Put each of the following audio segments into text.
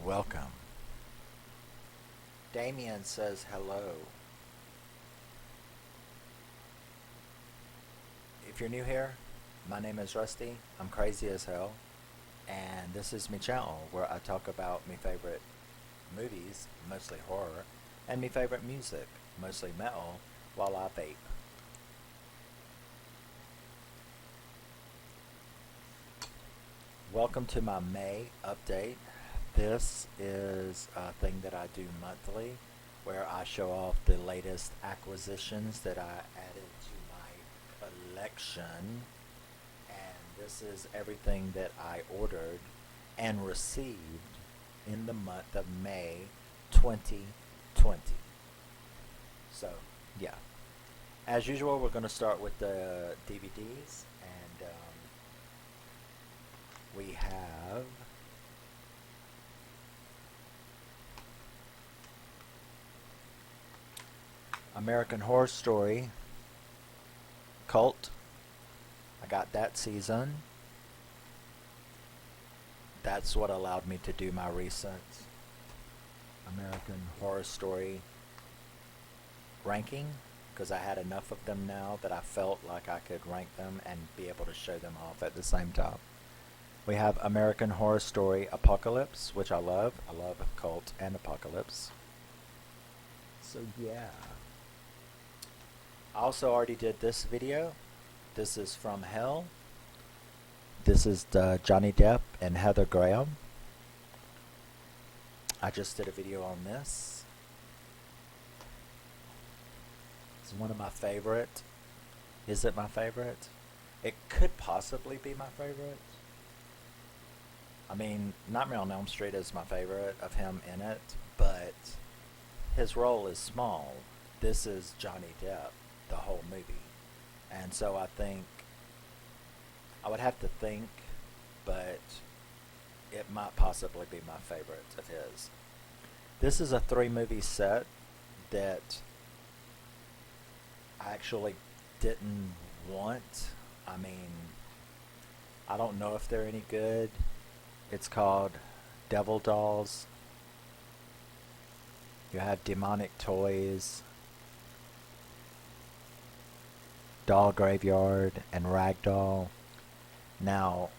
welcome. Damien says hello. If you're new here, my name is Rusty. I'm crazy as hell. And this is my channel where I talk about my favorite movies, mostly horror, and my favorite music, mostly metal, while I vape. Welcome to my May update. This is a thing that I do monthly where I show off the latest acquisitions that I added to my collection. And this is everything that I ordered and received in the month of May 2020. So, yeah. As usual, we're going to start with the DVDs, and we have American Horror Story Cult. I got that season. That's what allowed me to do my recent American Horror Story ranking, because I had enough of them now that I felt like I could rank them and be able to show them off at the same time. We have American Horror Story Apocalypse, which I love. I love Cult and Apocalypse. So yeah. I also already did this video. This is From Hell. This is the Johnny Depp and Heather Graham. I just did a video on this. It's one of my favorite. Is it my favorite? It could possibly be my favorite. I mean, Nightmare on Elm Street is my favorite of him in it, but his role is small. This is Johnny Depp, the whole movie. And so I think, I would have to think, but it might possibly be my favorite of his. This is a 3-movie set that I actually didn't want. I mean, I don't know if they're any good. It's called Devil Dolls. You have Demonic Toys, Doll Graveyard, and Ragdoll. Now,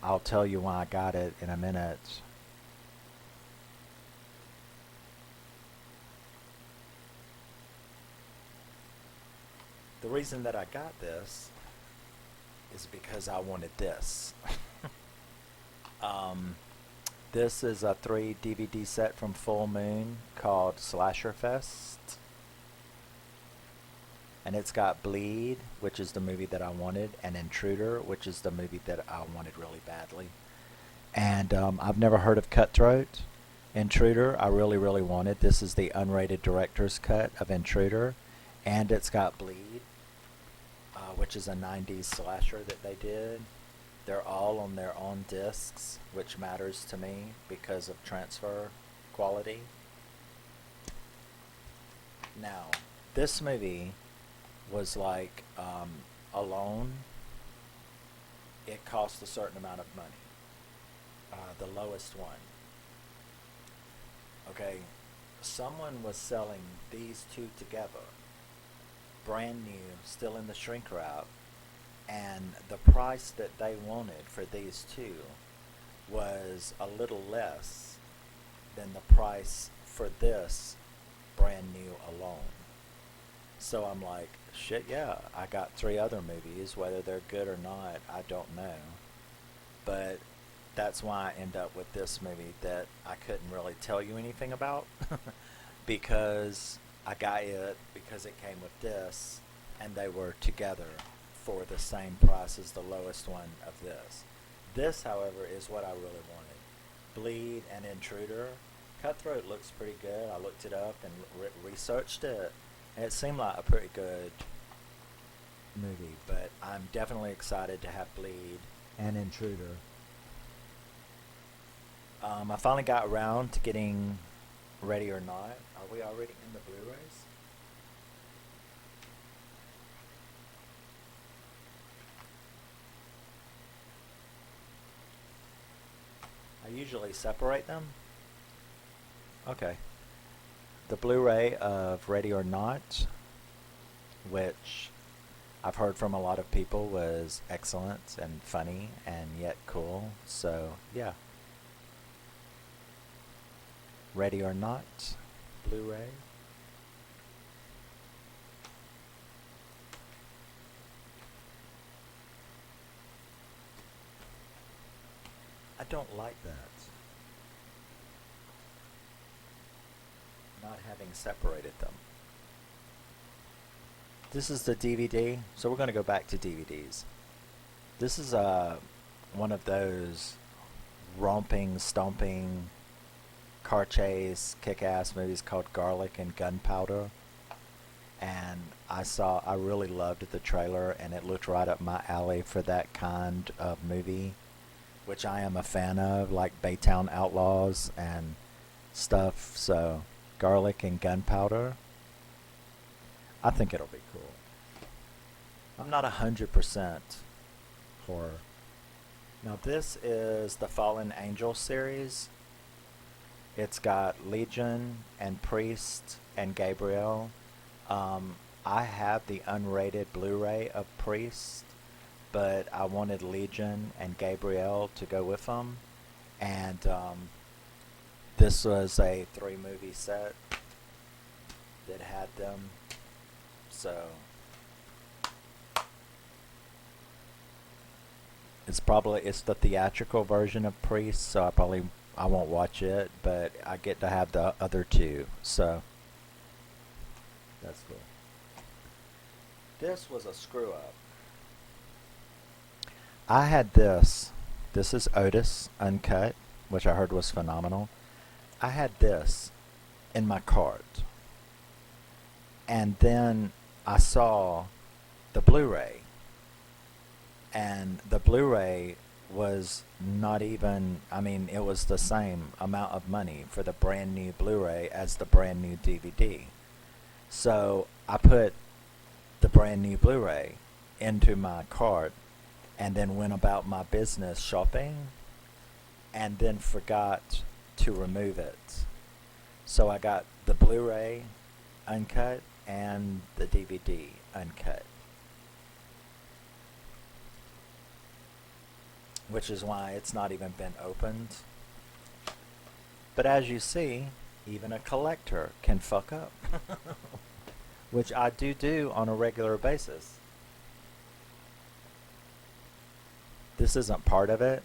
I'll tell you why I got it in a minute. The reason that I got this is because I wanted this. This is a 3 DVD set from Full Moon called Slasher Fest. And it's got Bleed, which is the movie that I wanted, and Intruder, which is the movie that I wanted really badly. And I've never heard of Cutthroat. Intruder, I really, really wanted. This is the unrated director's cut of Intruder. And it's got Bleed, which is a 90s slasher that they did. They're all on their own discs, which matters to me because of transfer quality. Now, this movie was like Alone. It cost a certain amount of money. The lowest one. Okay, someone was selling these two together, brand new, still in the shrink wrap, and the price that they wanted for these two was a little less than the price for this brand new Alone. So I'm like, shit, yeah, I got 3 other movies. Whether they're good or not, I don't know. But that's why I end up with this movie that I couldn't really tell you anything about because I got it because it came with this, and they were together for the same price as the lowest one of this. This, however, is what I really wanted. Bleed and Intruder. Cutthroat looks pretty good. I looked it up and researched it, and it seemed like a pretty good movie, but I'm definitely excited to have Bleed and Intruder. I finally got around to getting Ready or Not. Are we already in the Blu-rays? I usually separate them, Okay. The Blu-ray of Ready or Not, which I've heard from a lot of people was excellent and funny and yet cool. So, yeah. Ready or Not, Blu-ray. I don't like that. Not having separated them. This is the DVD, so we're going to go back to DVDs. This is one of those romping, stomping, car chase, kick-ass movies called Garlic and Gunpowder. And I really loved the trailer, and it looked right up my alley for that kind of movie, which I am a fan of, like Baytown Outlaws and stuff. So, Garlic and Gunpowder, I think it'll be cool. I'm not 100% horror. Now, this is the Fallen Angel series. It's got Legion and Priest and Gabriel. I have the unrated Blu-ray of Priest, but I wanted Legion and Gabriel to go with them. And this was a 3-movie set that had them. So it's the theatrical version of Priest, so I won't watch it, but I get to have the other two. So that's cool. This was a screw up. I had this. This is Otis Uncut, which I heard was phenomenal. I had this in my cart. And then I saw the Blu-ray. And the Blu-ray was not even, I mean, it was the same amount of money for the brand new Blu-ray as the brand new DVD. So I put the brand new Blu-ray into my cart and then went about my business shopping and then forgot to remove it. So I got the Blu-ray uncut and the DVD uncut. Which is why it's not even been opened. But as you see, even a collector can fuck up. Which I do on a regular basis. This isn't part of it.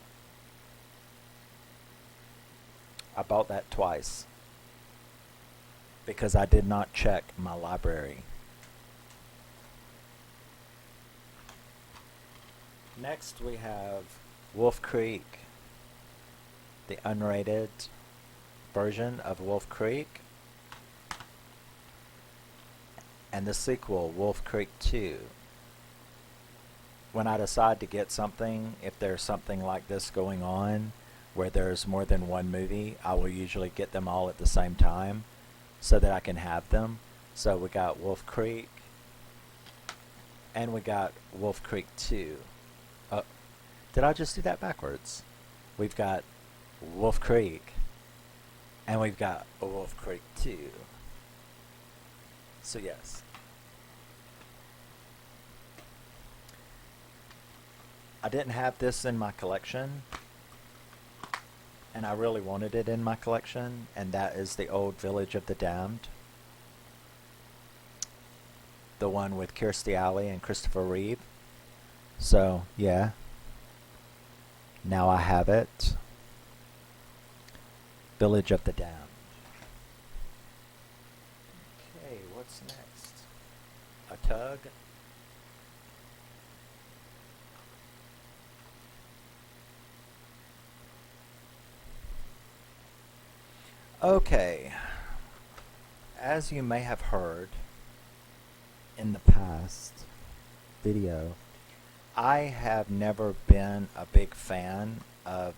I bought that twice. Because I did not check my library. Next we have Wolf Creek, the unrated version of Wolf Creek, and the sequel, Wolf Creek 2. When I decide to get something, if there's something like this going on, where there's more than one movie, I will usually get them all at the same time, so that I can have them. So we got Wolf Creek, and we got Wolf Creek 2. Did I just do that backwards? We've got Wolf Creek, and we've got Wolf Creek 2. So yes. I didn't have this in my collection, and I really wanted it in my collection, and that is the old Village of the Damned. The one with Kirstie Alley and Christopher Reeve. So, yeah. Now I have it. Village of the Damned. Okay, what's next? A tug? Okay. As you may have heard in the past video, I have never been a big fan of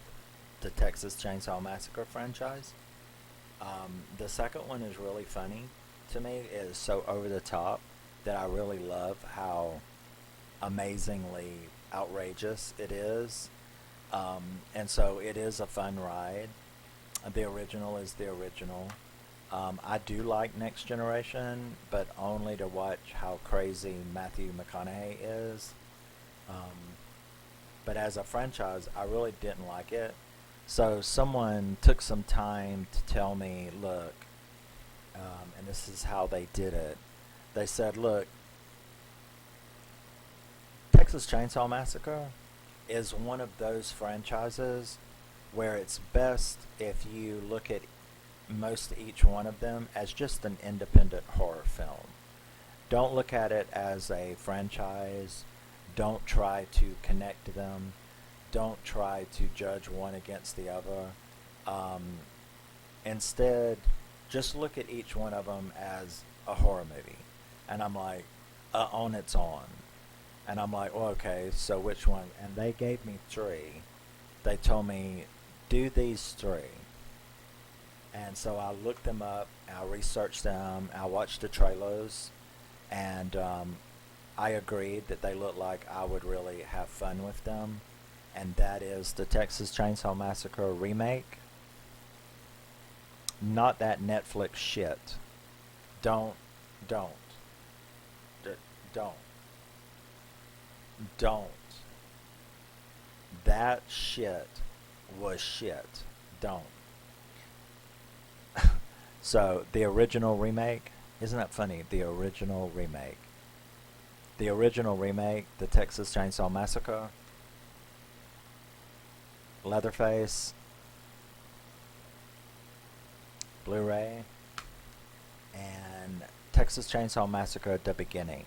the Texas Chainsaw Massacre franchise. The second one is really funny to me. It is so over the top that I really love how amazingly outrageous it is. And so it is a fun ride. The original is the original. I do like Next Generation, but only to watch how crazy Matthew McConaughey is. Um, but as a franchise, I really didn't like it. So someone took some time to tell me, look, and this is how they did it. They said, look, Texas Chainsaw Massacre is one of those franchises where it's best if you look at most each one of them as just an independent horror film. Don't look at it as a franchise. Don't try to connect them. Don't try to judge one against the other. Um, Instead, just look at each one of them as a horror movie. And I'm like, on its own. And I'm like, oh, okay, so which one? And they gave me three. They told me, do these three. And so I looked them up, I researched them, I watched the trailers, and I agreed that they looked like I would really have fun with them. And that is the Texas Chainsaw Massacre remake. Not that Netflix shit. Don't, don't, D- don't, don't. That shit was shit. Don't. So, the original remake, isn't that funny? The original remake. The original remake, the Texas Chainsaw Massacre, Leatherface, Bluray, and Texas Chainsaw Massacre at the beginning.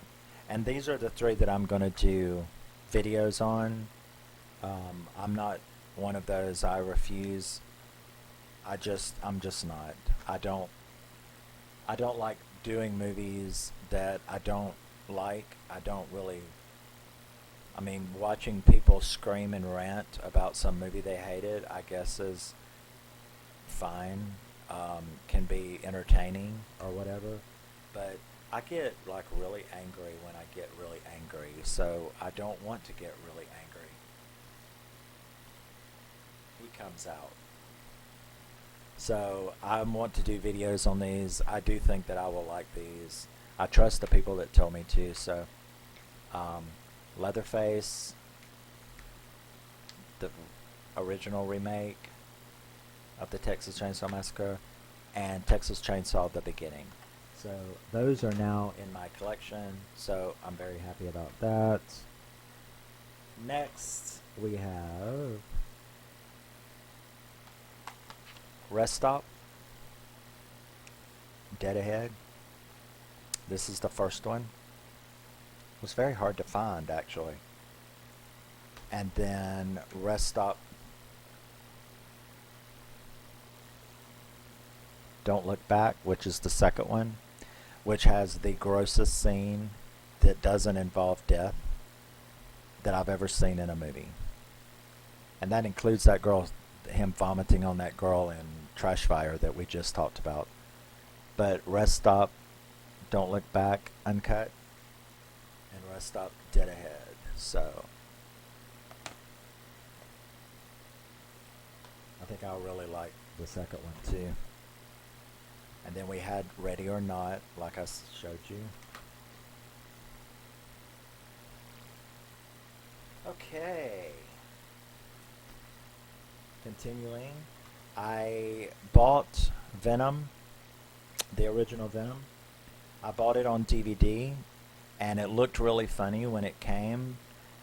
And these are the three that I'm going to do videos on. I'm not one of those, I refuse. I'm just not. I don't, I don't like doing movies that I don't like. I don't really, I mean, watching people scream and rant about some movie they hated, I guess is fine, can be entertaining or whatever, but I get like really angry when I get really angry, so I don't want to get really angry. He comes out. So I want to do videos on these. I do think that I will like these. I trust the people that told me to, so um, Leatherface, the original remake of the Texas Chainsaw Massacre, and Texas Chainsaw the beginning. So those are now in my collection, so I'm very happy about that. Next, we have Rest Stop, Dead Ahead. This is the first one. It was very hard to find, actually. And then Rest Stop, Don't Look Back, which is the second one, which has the grossest scene that doesn't involve death that I've ever seen in a movie. And that includes that girl, him vomiting on that girl in Trash Fire that we just talked about. But Rest Stop, Don't Look Back, uncut, and Rest Stop, Dead Ahead. So I think I'll really like the second one too. And then we had Ready or Not, like I showed you. Okay. Continuing, I bought Venom, the original Venom. I bought it on DVD, and it looked really funny when it came.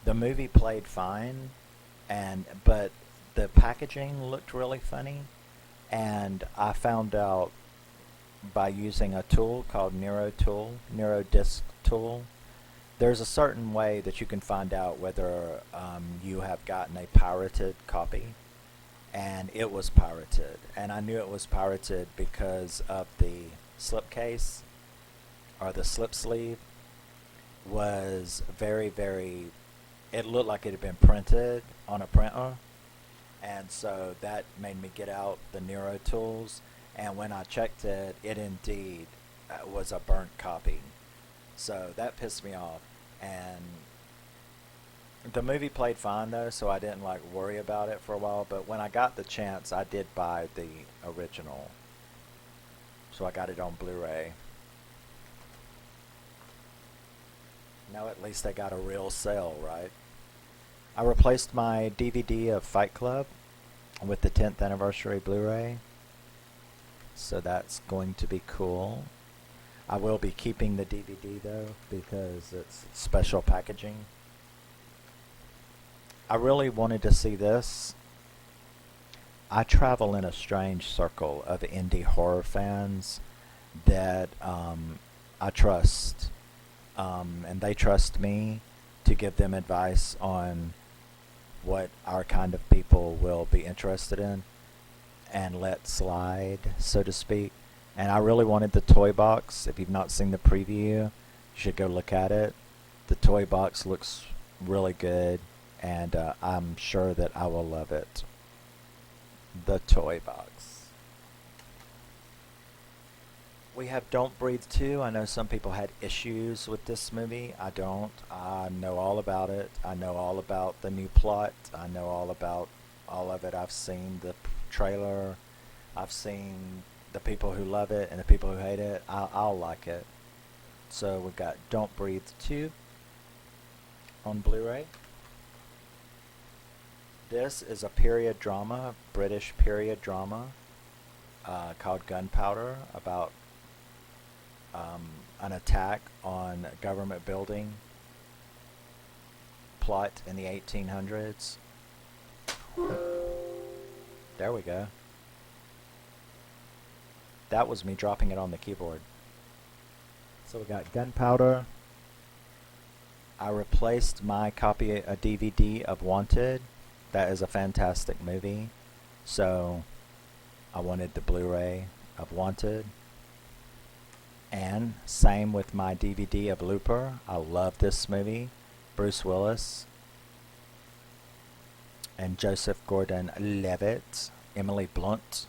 The movie played fine, but the packaging looked really funny, and I found out by using a tool called NeuroDisc tool. There's a certain way that you can find out whether you have gotten a pirated copy, and it was pirated. And I knew it was pirated because of the slipcase, or the slip sleeve, was very, very, it looked like it had been printed on a printer. And so that made me get out the Neuro tools, and when I checked it, it indeed was a burnt copy. So that pissed me off. And the movie played fine though, so I didn't like worry about it for a while. But when I got the chance, I did buy the original So I got it on Blu-ray. Now at least I got a real sale, right? I replaced my DVD of Fight Club with the 10th anniversary Blu-ray. So that's going to be cool. I will be keeping the DVD though because it's special packaging. I really wanted to see this. I travel in a strange circle of indie horror fans that I trust, and they trust me to give them advice on what our kind of people will be interested in and let slide, so to speak. And I really wanted the toy box. If you've not seen the preview, you should go look at it. The toy box looks really good, and I'm sure that I will love it. The toy box. We have Don't Breathe 2. I know some people had issues with this movie. I don't. I know all about it. I know all about the new plot. I know all about all of it. I've seen the trailer. I've seen the people who love it and the people who hate it. I'll like it. So we've got Don't Breathe 2 on Blu-ray. This is a period drama, British period drama, called Gunpowder, about an attack on a government building, plot in the 1800s. There we go. That was me dropping it on the keyboard. So we got Gunpowder. I replaced my copy, a DVD of Wanted. That is a fantastic movie. So I wanted the Blu-ray of Wanted. And same with my DVD of Looper. I love this movie. Bruce Willis and Joseph Gordon-Levitt, Emily Blunt.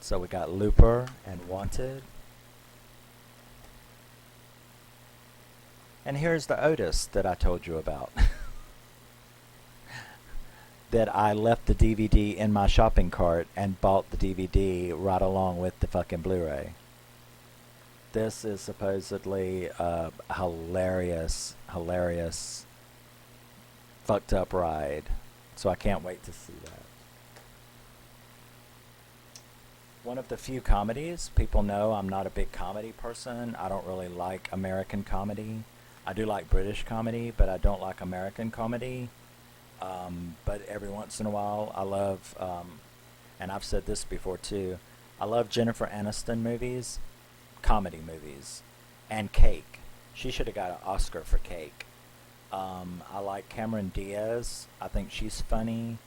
So we got Looper and Wanted. And here's the Otis that I told you about. That I left the DVD in my shopping cart and bought the DVD right along with the fucking Blu-ray. This is supposedly a hilarious fucked up ride. So I can't wait to see that. One of the few comedies. People know I'm not a big comedy person. I don't really like American comedy. I do like British comedy, but I don't like American comedy. But every once in a while, I love, and I've said this before too, I love Jennifer Aniston movies, comedy movies, and Cake. She should have got an Oscar for Cake. I like Cameron Diaz. I think she's funny.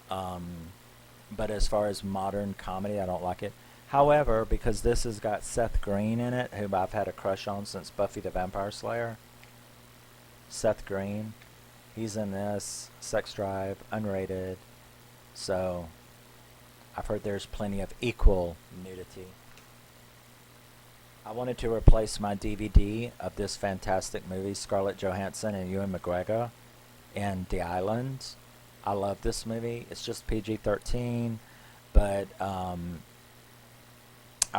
But as far as modern comedy, I don't like it. However, because this has got Seth Green in it, who I've had a crush on since Buffy the Vampire Slayer. Seth Green. He's in this, Sex Drive, unrated. So, I've heard there's plenty of equal nudity. I wanted to replace my DVD of this fantastic movie, Scarlett Johansson and Ewan McGregor, in The Island. I love this movie. It's just PG-13, but I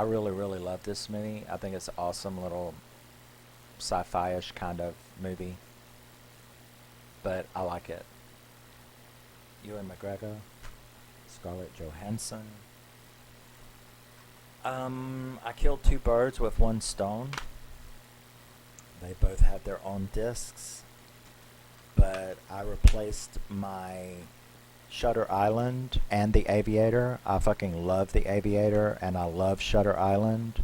really, really love this movie. I think it's an awesome little sci-fi-ish kind of movie. But I like it. Ewan McGregor, Scarlett Johansson. I killed two birds with one stone. They both have their own discs. But I replaced my Shutter Island and The Aviator. I fucking love The Aviator and I love Shutter Island.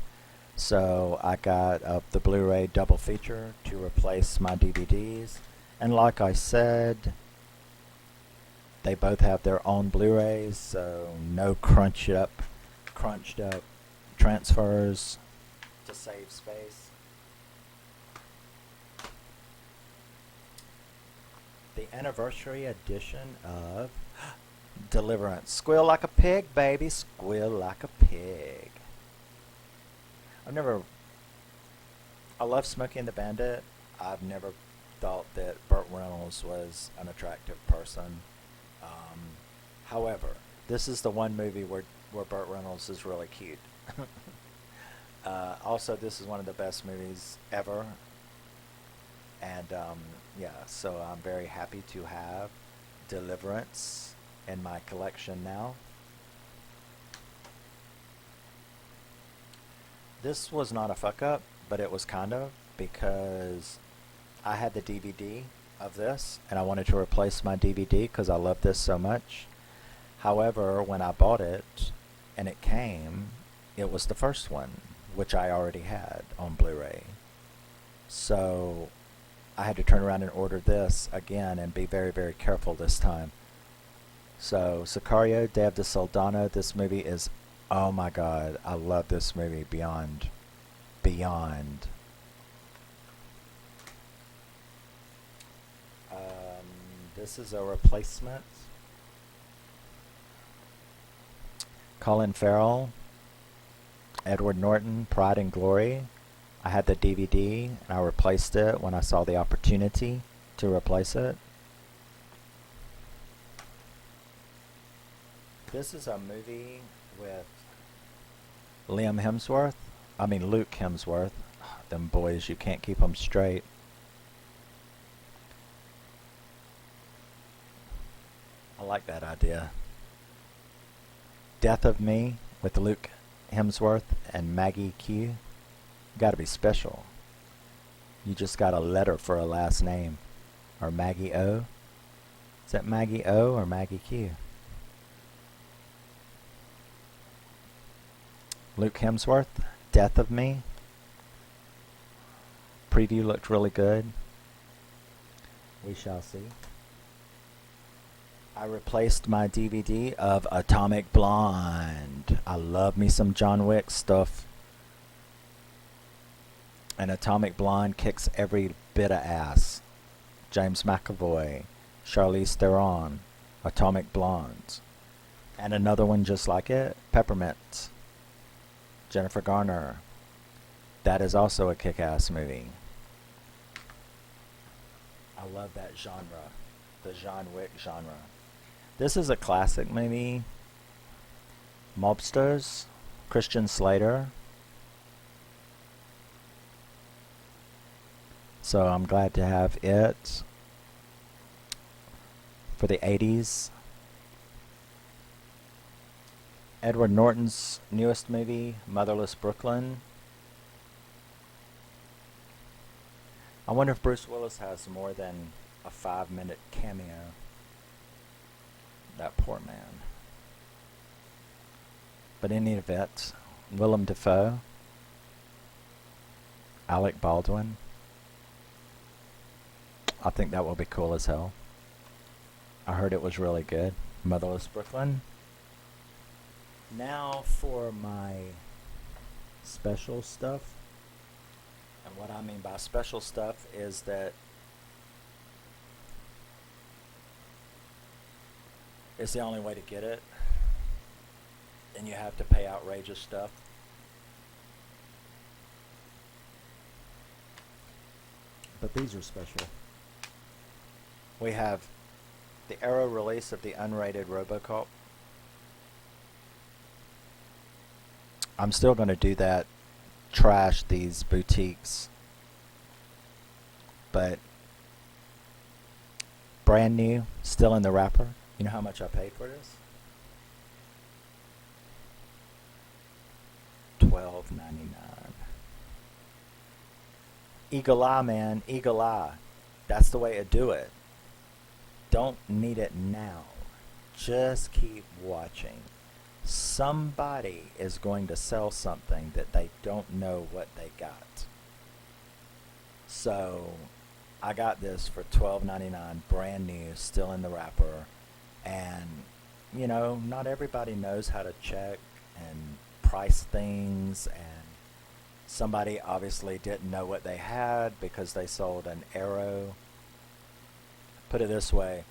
So I got the Blu-ray double feature to replace my DVDs. And like I said, they both have their own Blu-rays, so no crunched up transfers to save space. The anniversary edition of Deliverance. Squeal like a pig, baby, squeal like a pig. I love Smokey and the Bandit. I've never thought that Burt Reynolds was an attractive person. However, this is the one movie where Burt Reynolds is really cute. Also, this is one of the best movies ever. And yeah, so I'm very happy to have Deliverance in my collection now. This was not a fuck up, but it was kind of because I had the DVD of this and I wanted to replace my DVD because I love this so much. However, when I bought it and it came, it was the first one, which I already had on Blu-ray. So I had to turn around and order this again and be very, very careful this time. So Sicario, Day of the Soldano, this movie is, oh my god, I love this movie beyond, beyond. This is a replacement. Colin Farrell, Edward Norton, Pride and Glory. I had the DVD and I replaced it when I saw the opportunity to replace it. This is a movie with Liam Hemsworth. I mean Luke Hemsworth. Them boys, you can't keep them straight. I like that idea. Death of Me with Luke Hemsworth and Maggie Q. Gotta be special. You just got a letter for a last name. Or Maggie O. Is that Maggie O or Maggie Q? Luke Hemsworth, Death of Me. Preview looked really good. We shall see. I replaced my DVD of Atomic Blonde. I love me some John Wick stuff. And Atomic Blonde kicks every bit of ass. James McAvoy, Charlize Theron, Atomic Blonde. And another one just like it, Peppermint, Jennifer Garner. That is also a kick-ass movie. I love that genre, the John Wick genre. This is a classic movie. Mobsters, Christian Slater. So I'm glad to have it for the 80s. Edward Norton's newest movie, Motherless Brooklyn. I wonder if Bruce Willis has more than a 5-minute cameo. That poor man. But in any event, Willem Dafoe, Alec Baldwin. I think that will be cool as hell. I heard it was really good. Motherless Brooklyn. Now for my special stuff. And what I mean by special stuff is that it's the only way to get it. And you have to pay outrageous stuff. But these are special. We have the Arrow release of the unrated RoboCop. I'm still going to do that, trash these boutiques. But brand new, still in the wrapper. You know how much I paid for this? $12.99. Eagle eye, man. Eagle eye. That's the way to do it. Don't need it now. Just keep watching. Somebody is going to sell something that they don't know what they got. So I got this for $12.99, brand new, still in the wrapper. And, you know, not everybody knows how to check and price things, and somebody obviously didn't know what they had because they sold an Arrow. Put it this way,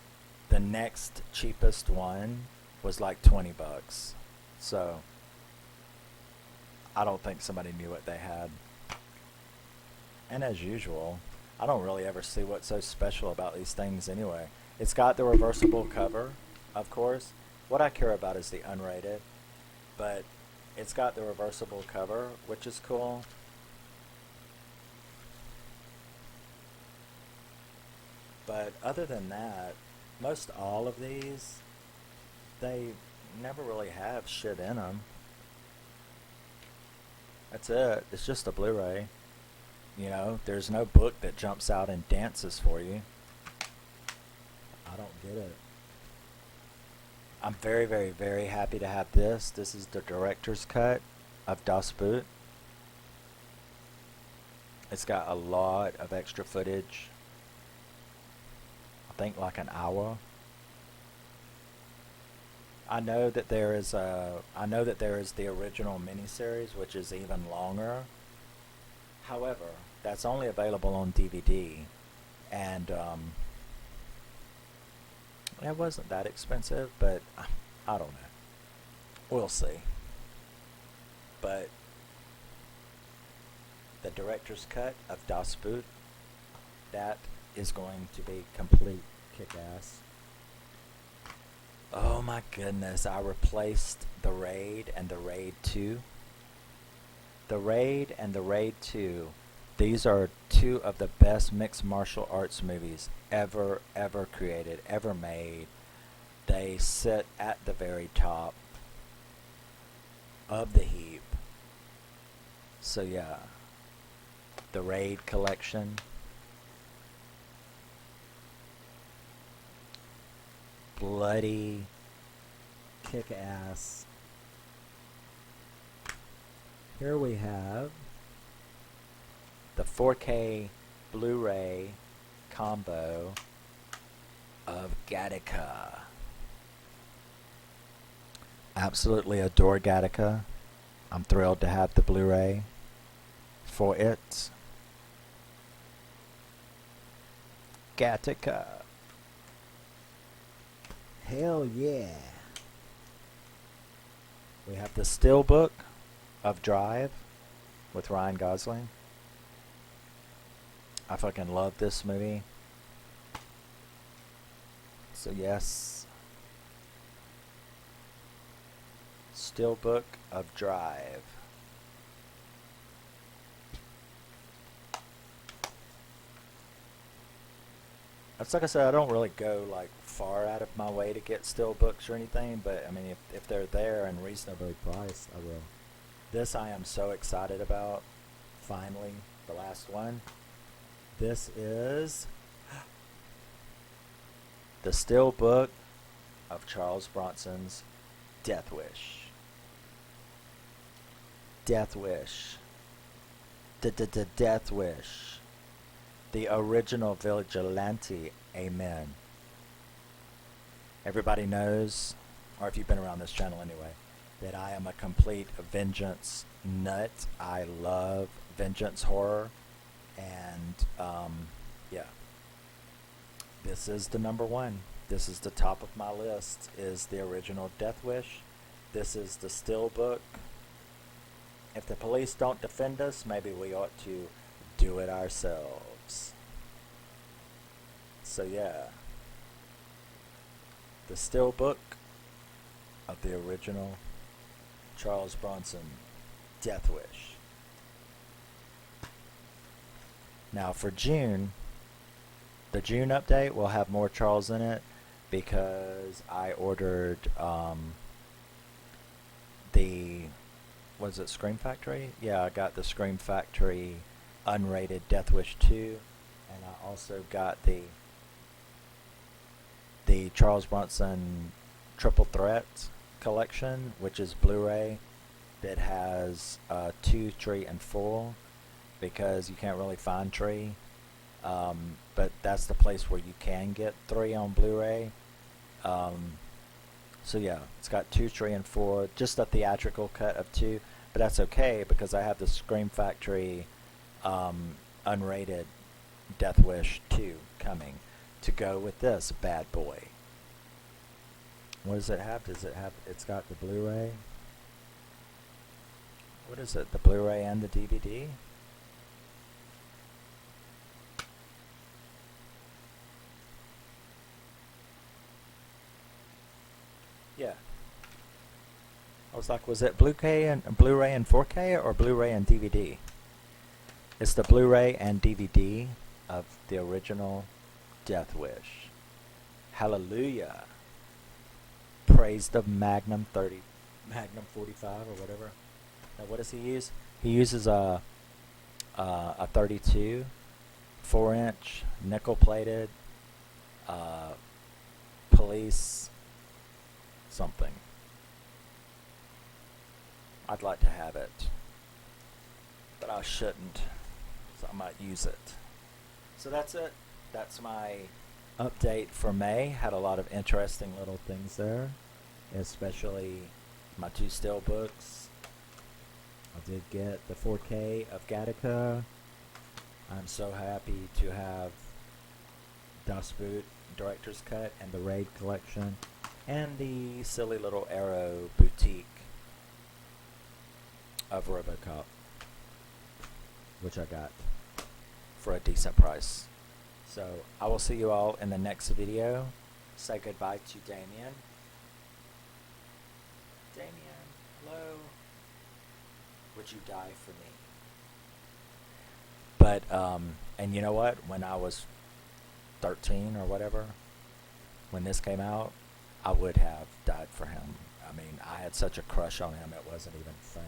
the next cheapest one was like 20 bucks. So I don't think somebody knew what they had. And as usual, I don't really ever see what's so special about these things anyway. It's got the reversible cover, of course. What I care about is the unrated. But It's got the reversible cover, which is cool. But other than that, most all of these, they never really have shit in them. That's it. It's just a Blu-ray. You know, there's no book that jumps out and dances for you. I don't get it. I'm very, very, very happy to have this. This is the director's cut of Das Boot. It's got a lot of extra footage. I think like an hour. I know that there is the original miniseries, which is even longer. However, that's only available on DVD, and it wasn't that expensive, but I don't know. We'll see. But the director's cut of Das Boot, that is going to be complete kick-ass. Oh my goodness, I replaced The Raid and The Raid 2. The Raid and The Raid 2, these are two of the best mixed martial arts movies ever created, ever made. They sit at the very top of the heap. So yeah, the Raid collection. Bloody, kick-ass. Here we have the 4K Blu-ray combo of Gattaca. Absolutely adore Gattaca. I'm thrilled to have the Blu-ray for it. Gattaca. Hell yeah. We have the Steelbook of Drive with Ryan Gosling. I fucking love this movie. So yes. Steelbook of Drive. That's like I said, I don't really go like far out of my way to get steelbooks or anything, but I mean if they're there and reasonably priced, I will. This I am so excited about. Finally, the last one. This is the Steelbook of Charles Bronson's Death Wish. Death Wish. Death Wish. The original Vigilante. Amen. Everybody knows, or if you've been around this channel anyway, that I am a complete vengeance nut. I love vengeance horror. And, yeah. This is the number one. This is the top of my list, is the original Death Wish. This is the Steelbook. If the police don't defend us, maybe we ought to do it ourselves. So yeah, the Steelbook of the original Charles Bronson Death Wish. Now for June, the June update will have more Charles in it because I ordered the, was it Scream Factory? Yeah, I got the Scream Factory unrated Death Wish 2, and I also got the Charles Bronson Triple Threat collection, which is Blu-ray that has 2, 3, and 4, because you can't really find 3, but that's the place where you can get 3 on Blu-ray. So yeah, it's got 2, 3, and 4, just a theatrical cut of 2, but that's okay because I have the Scream Factory unrated Death Wish 2 coming to go with this bad boy. What does it have? It's got the Blu-ray. What is it? The Blu-ray and the DVD? Yeah. I was like, was it Blu-ray and 4K or Blu-ray and DVD? It's the Blu-ray and DVD of the original Death Wish. Hallelujah. Praise the Magnum 30, Magnum 45 or whatever. Now what does he use? He uses a 32, 4-inch, nickel-plated, police something. I'd like to have it, but I shouldn't, so I might use it. So that's it. That's my update for May. Had a lot of interesting little things there, especially my 2 still books. I did get the 4K of Gattaca. I'm so happy to have Das Boot Director's Cut and the Raid Collection and the silly little Arrow Boutique of RoboCop, which I got for a decent price. So I will see you all in the next video. Say goodbye to Damien. Damien, hello. Would you die for me? But and you know what? When I was 13 or whatever, when this came out, I would have died for him. I mean, I had such a crush on him, it wasn't even funny.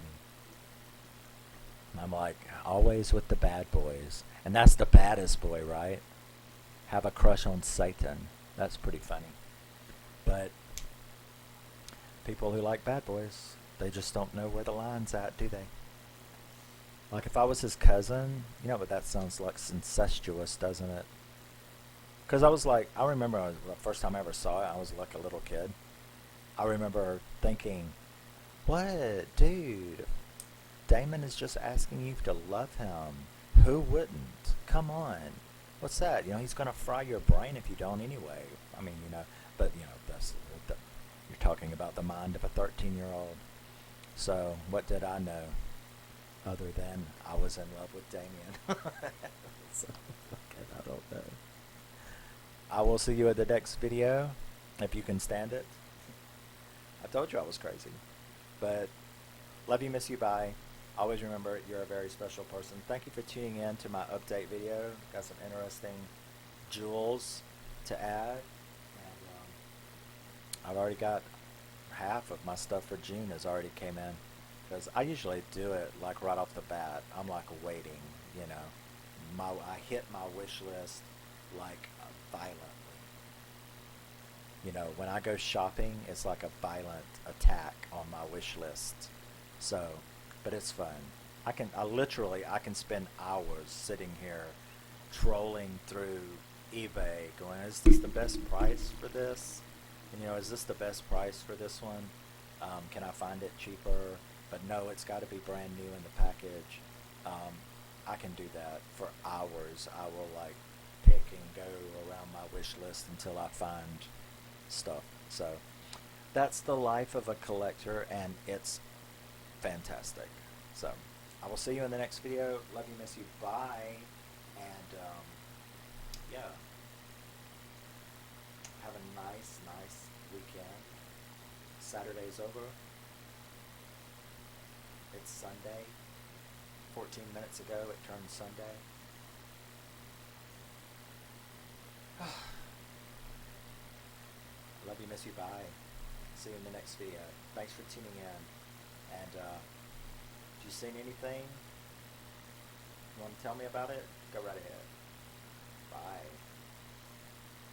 And I'm like, always with the bad boys. And that's the baddest boy, right? Have a crush on Satan. That's pretty funny. But people who like bad boys, they just don't know where the line's at, do they? Like if I was his cousin, you know, but that sounds like incestuous, doesn't it? Because I was like, I remember the first time I ever saw it, I was like a little kid. I remember thinking, what, dude? Damon is just asking you to love him. Who wouldn't? Come on. What's that? You know, he's going to fry your brain if you don't anyway. I mean, you know, but, you know, you're talking about the mind of a 13-year-old. So what did I know other than I was in love with Damien? So, okay, I don't know. I will see you at the next video, if you can stand it. I told you I was crazy. But love you, miss you, bye. Always remember, you're a very special person. Thank you for tuning in to my update video. Got some interesting jewels to add. And I've already got half of my stuff for June has already came in. Because I usually do it like right off the bat. I'm like waiting, you know. I hit my wish list like violently. You know, when I go shopping, it's like a violent attack on my wish list. So, but it's fun. I can spend hours sitting here trolling through eBay going, is this the best price for this? And, you know, is this the best price for this one? Can I find it cheaper? But no, it's got to be brand new in the package. I can do that for hours. I will like pick and go around my wish list until I find stuff. So that's the life of a collector, and it's fantastic. So I will see you in the next video. Love you, miss you, bye. And yeah, have a nice weekend. Saturday's over. It's Sunday. 14 minutes ago it turned Sunday. Love you, miss you, bye. See you in the next video. Thanks for tuning in. And if you've seen anything, you want to tell me about it, go right ahead. Bye.